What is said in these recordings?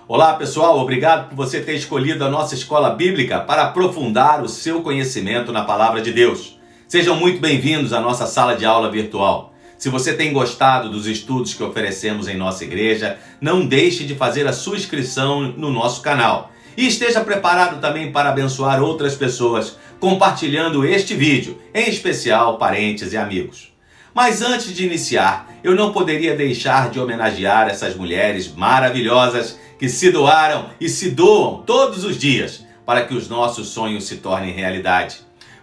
Olá pessoal, obrigado por você ter escolhido a nossa escola bíblica para aprofundar o seu conhecimento na palavra de Deus. Sejam muito bem-vindos à nossa sala de aula virtual. Se você tem gostado dos estudos que oferecemos em nossa igreja, não deixe de fazer a sua inscrição no nosso canal. E esteja preparado também para abençoar outras pessoas, compartilhando este vídeo, em especial parentes e amigos. Mas antes de iniciar, eu não poderia deixar de homenagear essas mulheres maravilhosas que se doaram e se doam todos os dias para que os nossos sonhos se tornem realidade.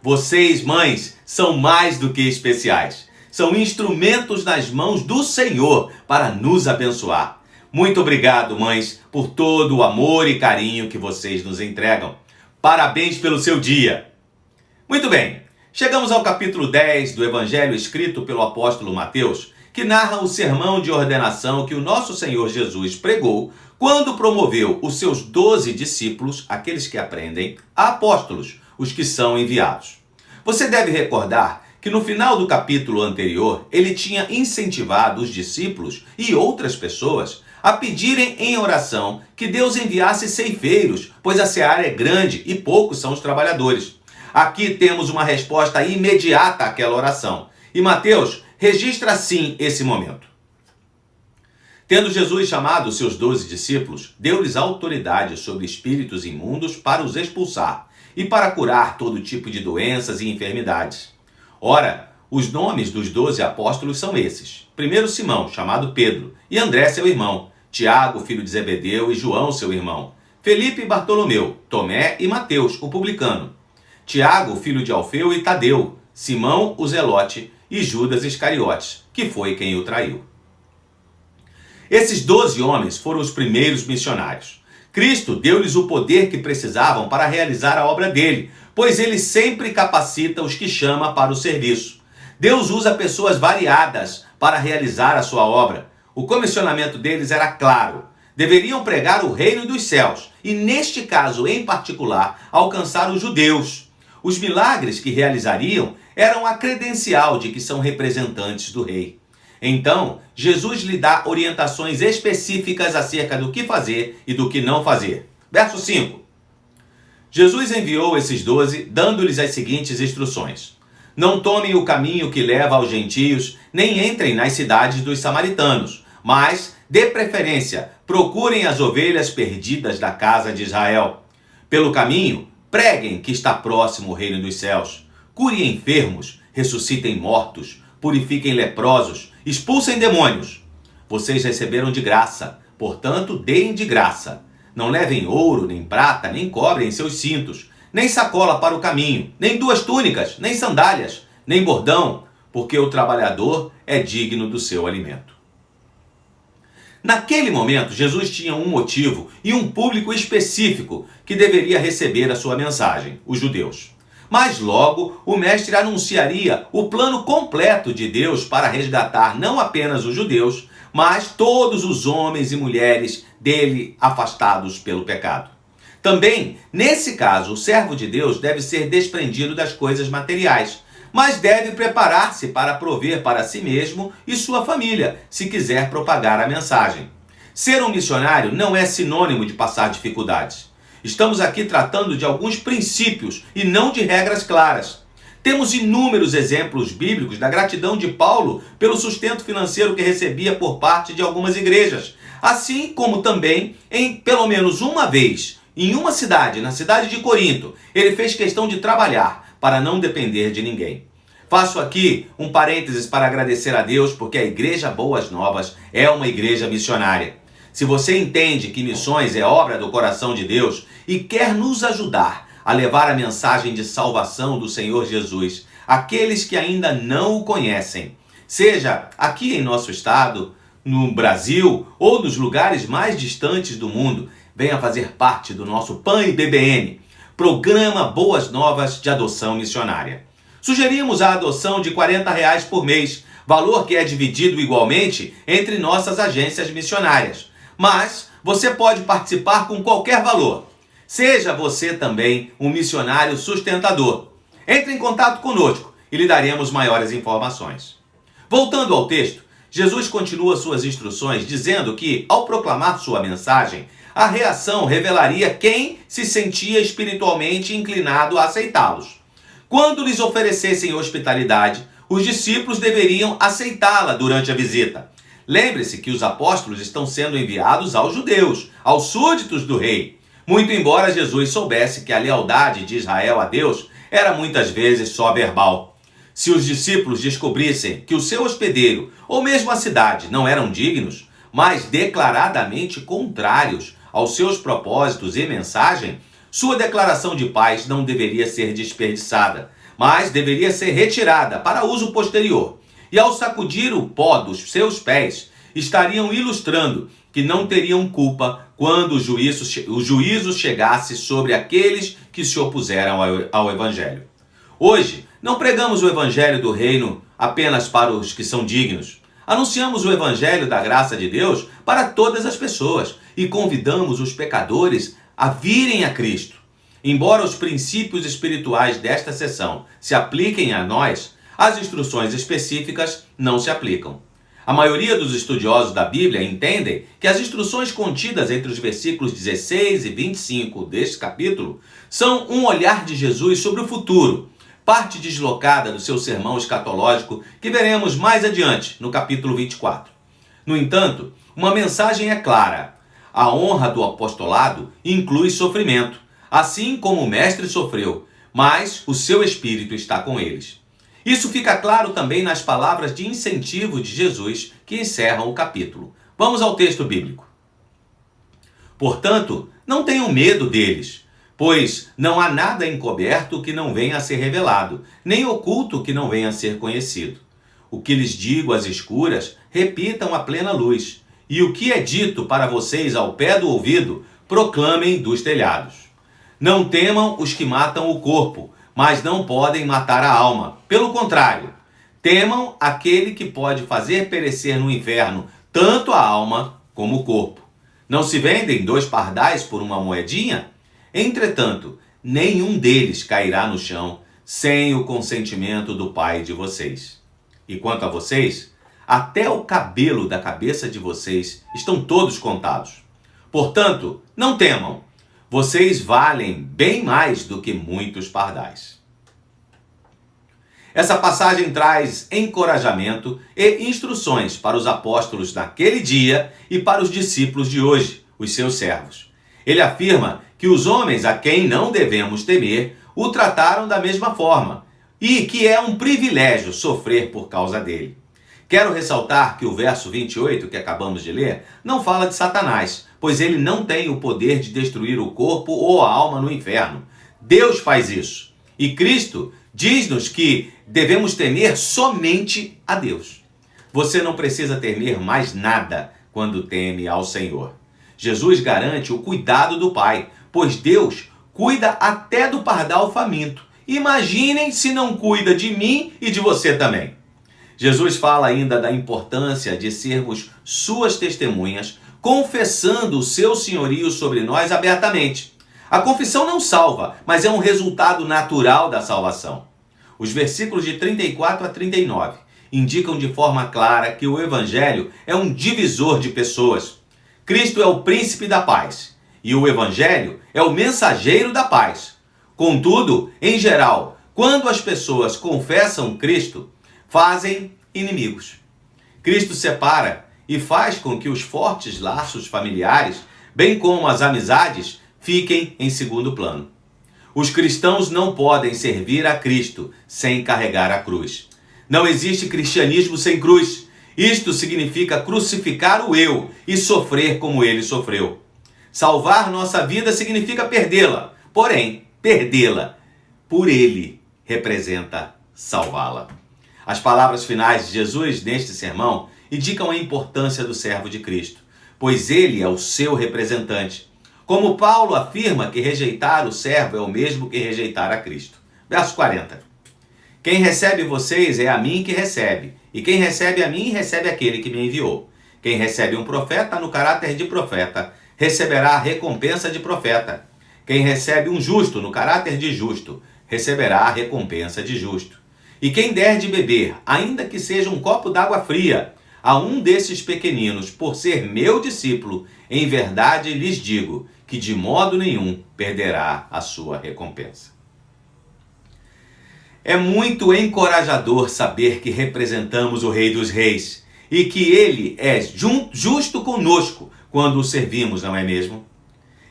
Vocês, mães, são mais do que especiais. São instrumentos nas mãos do Senhor para nos abençoar. Muito obrigado, mães, por todo o amor e carinho que vocês nos entregam. Parabéns pelo seu dia. Muito bem, chegamos ao capítulo 10 do Evangelho escrito pelo apóstolo Mateus, que narra o sermão de ordenação que o nosso Senhor Jesus pregou quando promoveu os seus 12 discípulos, aqueles que aprendem, a apóstolos, os que são enviados. Você deve recordar que no final do capítulo anterior, ele tinha incentivado os discípulos e outras pessoas a pedirem em oração que Deus enviasse ceifeiros, pois a seara é grande e poucos são os trabalhadores. Aqui temos uma resposta imediata àquela oração. E Mateus registra assim esse momento. Tendo Jesus chamado os seus 12 discípulos, deu-lhes autoridade sobre espíritos imundos para os expulsar e para curar todo tipo de doenças e enfermidades. Ora, os nomes dos 12 apóstolos são esses. Primeiro Simão, chamado Pedro, e André seu irmão, Tiago, filho de Zebedeu, e João seu irmão, Felipe e Bartolomeu, Tomé e Mateus, o publicano, Tiago, filho de Alfeu e Tadeu, Simão, o Zelote, e Judas Iscariotes, que foi quem o traiu. Esses 12 homens foram os primeiros missionários. Cristo deu-lhes o poder que precisavam para realizar a obra dele, pois ele sempre capacita os que chama para o serviço. Deus usa pessoas variadas para realizar a sua obra. O comissionamento deles era claro. Deveriam pregar o reino dos céus e, neste caso em particular, alcançar os judeus. Os milagres que realizariam eram a credencial de que são representantes do rei. Então, Jesus lhe dá orientações específicas acerca do que fazer e do que não fazer. Verso 5. Jesus enviou esses 12, dando-lhes as seguintes instruções. Não tomem o caminho que leva aos gentios, nem entrem nas cidades dos samaritanos, mas, de preferência, procurem as ovelhas perdidas da casa de Israel. Pelo caminho, preguem que está próximo o reino dos céus. Curem enfermos, ressuscitem mortos, purifiquem leprosos, expulsem demônios. Vocês receberam de graça, portanto, deem de graça. Não levem ouro, nem prata, nem cobre em seus cintos, nem sacola para o caminho, nem 2 túnicas, nem sandálias, nem bordão, porque o trabalhador é digno do seu alimento. Naquele momento, Jesus tinha um motivo e um público específico que deveria receber a sua mensagem, os judeus. Mas logo, o mestre anunciaria o plano completo de Deus para resgatar não apenas os judeus, mas todos os homens e mulheres dele afastados pelo pecado. Também, nesse caso, o servo de Deus deve ser desprendido das coisas materiais, mas deve preparar-se para prover para si mesmo e sua família, se quiser propagar a mensagem. Ser um missionário não é sinônimo de passar dificuldades. Estamos aqui tratando de alguns princípios e não de regras claras. Temos inúmeros exemplos bíblicos da gratidão de Paulo pelo sustento financeiro que recebia por parte de algumas igrejas, assim como também, em pelo menos uma vez, em uma cidade, na cidade de Corinto, ele fez questão de trabalhar para não depender de ninguém. Faço aqui um parênteses para agradecer a Deus porque a Igreja Boas Novas é uma igreja missionária. Se você entende que missões é obra do coração de Deus e quer nos ajudar a levar a mensagem de salvação do Senhor Jesus àqueles que ainda não o conhecem, seja aqui em nosso estado, no Brasil ou nos lugares mais distantes do mundo, venha fazer parte do nosso PAN e BBN, Programa Boas Novas de Adoção Missionária. Sugerimos a adoção de R$40 por mês, valor que é dividido igualmente entre nossas agências missionárias. Mas você pode participar com qualquer valor. Seja você também um missionário sustentador. Entre em contato conosco e lhe daremos maiores informações. Voltando ao texto, Jesus continua suas instruções dizendo que, ao proclamar sua mensagem, a reação revelaria quem se sentia espiritualmente inclinado a aceitá-los. Quando lhes oferecessem hospitalidade, os discípulos deveriam aceitá-la durante a visita. Lembre-se que os apóstolos estão sendo enviados aos judeus, aos súditos do rei. Muito embora Jesus soubesse que a lealdade de Israel a Deus era muitas vezes só verbal. Se os discípulos descobrissem que o seu hospedeiro, ou mesmo a cidade, não eram dignos, mas declaradamente contrários aos seus propósitos e mensagem, sua declaração de paz não deveria ser desperdiçada, mas deveria ser retirada para uso posterior. E ao sacudir o pó dos seus pés, estariam ilustrando que não teriam culpa quando o juízo chegasse sobre aqueles que se opuseram ao Evangelho. Hoje, não pregamos o Evangelho do Reino apenas para os que são dignos. Anunciamos o Evangelho da graça de Deus para todas as pessoas e convidamos os pecadores a virem a Cristo. Embora os princípios espirituais desta sessão se apliquem a nós, as instruções específicas não se aplicam. A maioria dos estudiosos da Bíblia entendem que as instruções contidas entre os versículos 16 e 25 deste capítulo são um olhar de Jesus sobre o futuro, parte deslocada do seu sermão escatológico que veremos mais adiante no capítulo 24. No entanto, uma mensagem é clara: a honra do apostolado inclui sofrimento, assim como o Mestre sofreu, mas o seu Espírito está com eles. Isso fica claro também nas palavras de incentivo de Jesus que encerram o capítulo. Vamos ao texto bíblico. Portanto, não tenham medo deles, pois não há nada encoberto que não venha a ser revelado, nem oculto que não venha a ser conhecido. O que lhes digo às escuras, repitam à plena luz, e o que é dito para vocês ao pé do ouvido, proclamem dos telhados. Não temam os que matam o corpo, mas não podem matar a alma. Pelo contrário, temam aquele que pode fazer perecer no inferno tanto a alma como o corpo. Não se vendem 2 pardais por uma moedinha? Entretanto, nenhum deles cairá no chão sem o consentimento do Pai de vocês. E quanto a vocês, até o cabelo da cabeça de vocês estão todos contados. Portanto, não temam. Vocês valem bem mais do que muitos pardais. Essa passagem traz encorajamento e instruções para os apóstolos naquele dia e para os discípulos de hoje, os seus servos. Ele afirma que os homens a quem não devemos temer o trataram da mesma forma e que é um privilégio sofrer por causa dele. Quero ressaltar que o verso 28 que acabamos de ler não fala de Satanás, pois ele não tem o poder de destruir o corpo ou a alma no inferno. Deus faz isso. E Cristo diz-nos que devemos temer somente a Deus. Você não precisa temer mais nada quando teme ao Senhor. Jesus garante o cuidado do Pai, pois Deus cuida até do pardal faminto. Imaginem se não cuida de mim e de você também. Jesus fala ainda da importância de sermos suas testemunhas, confessando o seu senhorio sobre nós abertamente. A confissão não salva, mas é um resultado natural da salvação. Os versículos de 34 a 39 indicam de forma clara que o Evangelho é um divisor de pessoas. Cristo é o príncipe da paz e o Evangelho é o mensageiro da paz. Contudo, em geral, quando as pessoas confessam Cristo, fazem inimigos. Cristo separa e faz com que os fortes laços familiares, bem como as amizades, fiquem em segundo plano. Os cristãos não podem servir a Cristo sem carregar a cruz. Não existe cristianismo sem cruz. Isto significa crucificar o eu e sofrer como ele sofreu. Salvar nossa vida significa perdê-la, porém, perdê-la por ele representa salvá-la. As palavras finais de Jesus neste sermão indicam a importância do servo de Cristo, pois ele é o seu representante. Como Paulo afirma que rejeitar o servo é o mesmo que rejeitar a Cristo. Verso 40. Quem recebe vocês é a mim que recebe, e quem recebe a mim recebe aquele que me enviou. Quem recebe um profeta no caráter de profeta, receberá a recompensa de profeta. Quem recebe um justo no caráter de justo, receberá a recompensa de justo. E quem der de beber, ainda que seja um copo d'água fria, a um desses pequeninos, por ser meu discípulo, em verdade lhes digo que de modo nenhum perderá a sua recompensa. É muito encorajador saber que representamos o Rei dos Reis e que ele é justo conosco quando o servimos, não é mesmo?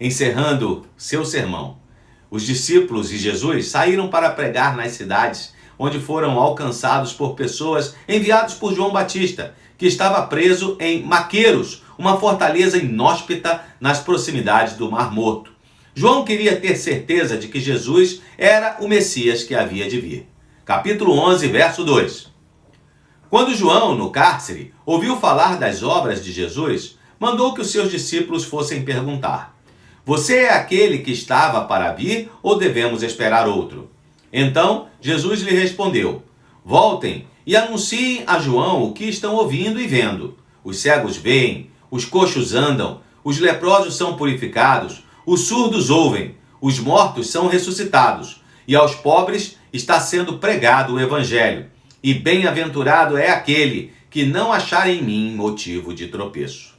Encerrando seu sermão, os discípulos de Jesus saíram para pregar nas cidades, onde foram alcançados por pessoas enviadas por João Batista, que estava preso em Maqueros, uma fortaleza inóspita nas proximidades do Mar Morto. João queria ter certeza de que Jesus era o Messias que havia de vir. Capítulo 11, verso 2. Quando João, no cárcere, ouviu falar das obras de Jesus, mandou que os seus discípulos fossem perguntar: Você é aquele que estava para vir ou devemos esperar outro? Então Jesus lhe respondeu: Voltem e anunciem a João o que estão ouvindo e vendo. Os cegos veem, os coxos andam, os leprosos são purificados, os surdos ouvem, os mortos são ressuscitados, e aos pobres está sendo pregado o evangelho. E bem-aventurado é aquele que não achar em mim motivo de tropeço.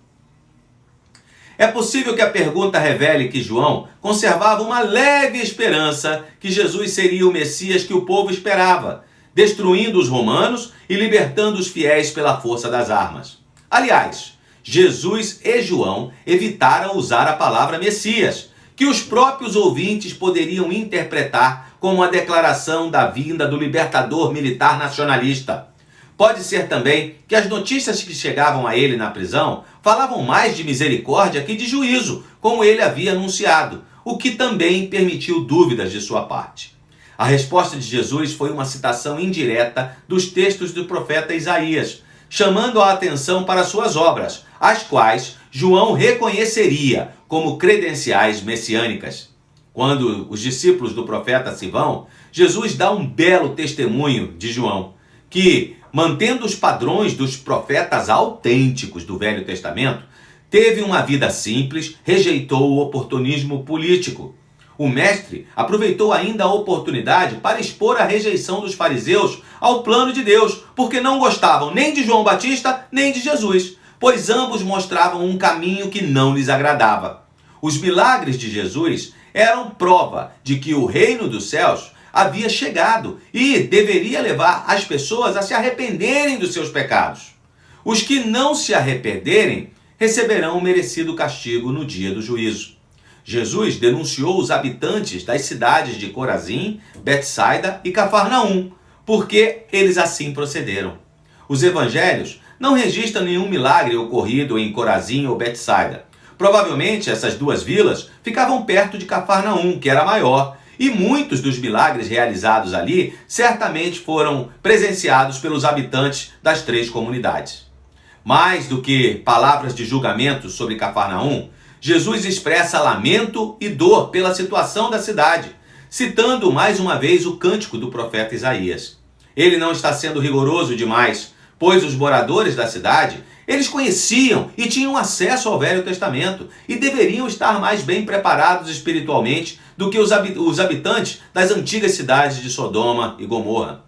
É possível que a pergunta revele que João conservava uma leve esperança que Jesus seria o Messias que o povo esperava, destruindo os romanos e libertando os fiéis pela força das armas. Aliás, Jesus e João evitaram usar a palavra Messias, que os próprios ouvintes poderiam interpretar como a declaração da vinda do libertador militar nacionalista. Pode ser também que as notícias que chegavam a ele na prisão falavam mais de misericórdia que de juízo, como ele havia anunciado, o que também permitiu dúvidas de sua parte. A resposta de Jesus foi uma citação indireta dos textos do profeta Isaías, chamando a atenção para suas obras, as quais João reconheceria como credenciais messiânicas. Quando os discípulos do profeta se vão, Jesus dá um belo testemunho de João, que, mantendo os padrões dos profetas autênticos do Velho Testamento, teve uma vida simples, rejeitou o oportunismo político. O mestre aproveitou ainda a oportunidade para expor a rejeição dos fariseus ao plano de Deus, porque não gostavam nem de João Batista nem de Jesus, pois ambos mostravam um caminho que não lhes agradava. Os milagres de Jesus eram prova de que o reino dos céus havia chegado e deveria levar as pessoas a se arrependerem dos seus pecados. Os que não se arrependerem receberão o merecido castigo no dia do juízo. Jesus denunciou os habitantes das cidades de Corazim, Betsaida e Cafarnaum, porque eles assim procederam. Os evangelhos não registram nenhum milagre ocorrido em Corazim ou Betsaida. Provavelmente essas duas vilas ficavam perto de Cafarnaum, que era maior, e muitos dos milagres realizados ali certamente foram presenciados pelos habitantes das três comunidades. Mais do que palavras de julgamento sobre Cafarnaum, Jesus expressa lamento e dor pela situação da cidade, citando mais uma vez o cântico do profeta Isaías. Ele não está sendo rigoroso demais, pois os moradores da cidade, eles conheciam e tinham acesso ao Velho Testamento e deveriam estar mais bem preparados espiritualmente do que os habitantes das antigas cidades de Sodoma e Gomorra.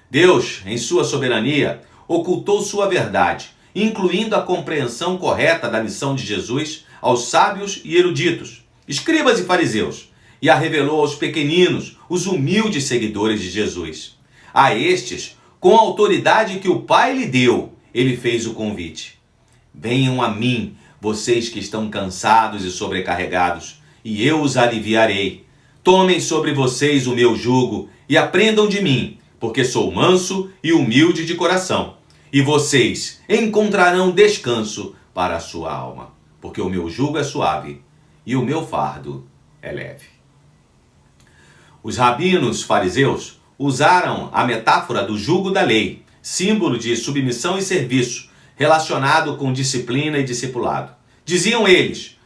Deus, em sua soberania, ocultou sua verdade, incluindo a compreensão correta da missão de Jesus aos sábios e eruditos, escribas e fariseus, e a revelou aos pequeninos, os humildes seguidores de Jesus. A estes, com a autoridade que o Pai lhe deu, ele fez o convite. Venham a mim, vocês que estão cansados e sobrecarregados, e eu os aliviarei. Tomem sobre vocês o meu jugo e aprendam de mim, porque sou manso e humilde de coração. E vocês encontrarão descanso para a sua alma, porque o meu jugo é suave e o meu fardo é leve. Os rabinos fariseus usaram a metáfora do jugo da lei, símbolo de submissão e serviço, relacionado com disciplina e discipulado. Diziam eles: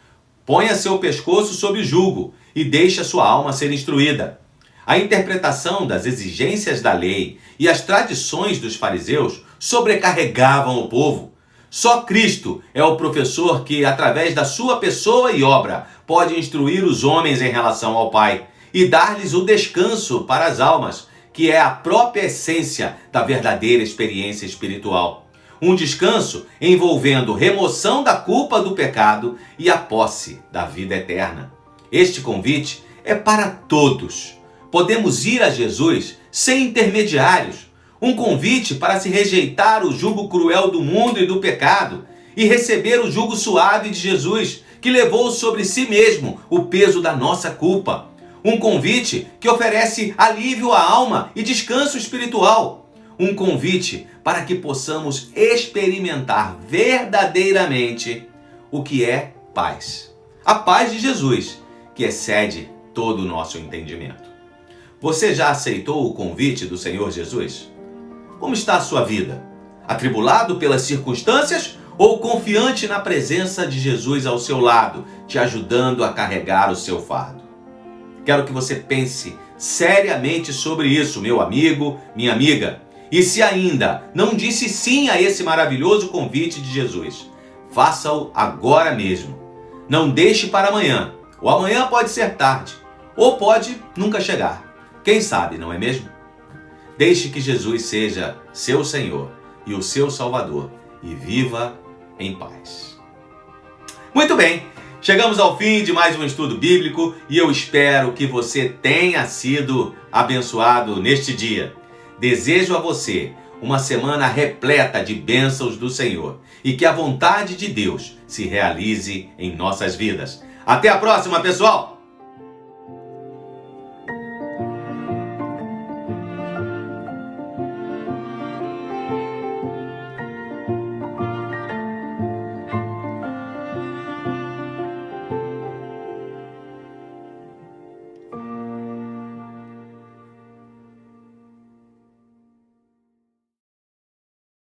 ponha seu pescoço sob o jugo e deixe a sua alma ser instruída. A interpretação das exigências da lei e as tradições dos fariseus sobrecarregavam o povo. Só Cristo é o professor que, através da sua pessoa e obra, pode instruir os homens em relação ao Pai e dar-lhes o descanso para as almas, que é a própria essência da verdadeira experiência espiritual. Um descanso envolvendo remoção da culpa do pecado e a posse da vida eterna. Este convite é para todos. Podemos ir a Jesus sem intermediários. Um convite para se rejeitar o jugo cruel do mundo e do pecado e receber o jugo suave de Jesus, que levou sobre si mesmo o peso da nossa culpa. Um convite que oferece alívio à alma e descanso espiritual. Um convite para que possamos experimentar verdadeiramente o que é paz. A paz de Jesus, que excede todo o nosso entendimento. Você já aceitou o convite do Senhor Jesus? Como está a sua vida? Atribulado pelas circunstâncias ou confiante na presença de Jesus ao seu lado, te ajudando a carregar o seu fardo? Quero que você pense seriamente sobre isso, meu amigo, minha amiga. E se ainda não disse sim a esse maravilhoso convite de Jesus, faça-o agora mesmo. Não deixe para amanhã. O amanhã pode ser tarde, ou pode nunca chegar. Quem sabe, não é mesmo? Deixe que Jesus seja seu Senhor e o seu Salvador e viva em paz. Muito bem, chegamos ao fim de mais um estudo bíblico e eu espero que você tenha sido abençoado neste dia. Desejo a você uma semana repleta de bênçãos do Senhor e que a vontade de Deus se realize em nossas vidas. Até a próxima, pessoal!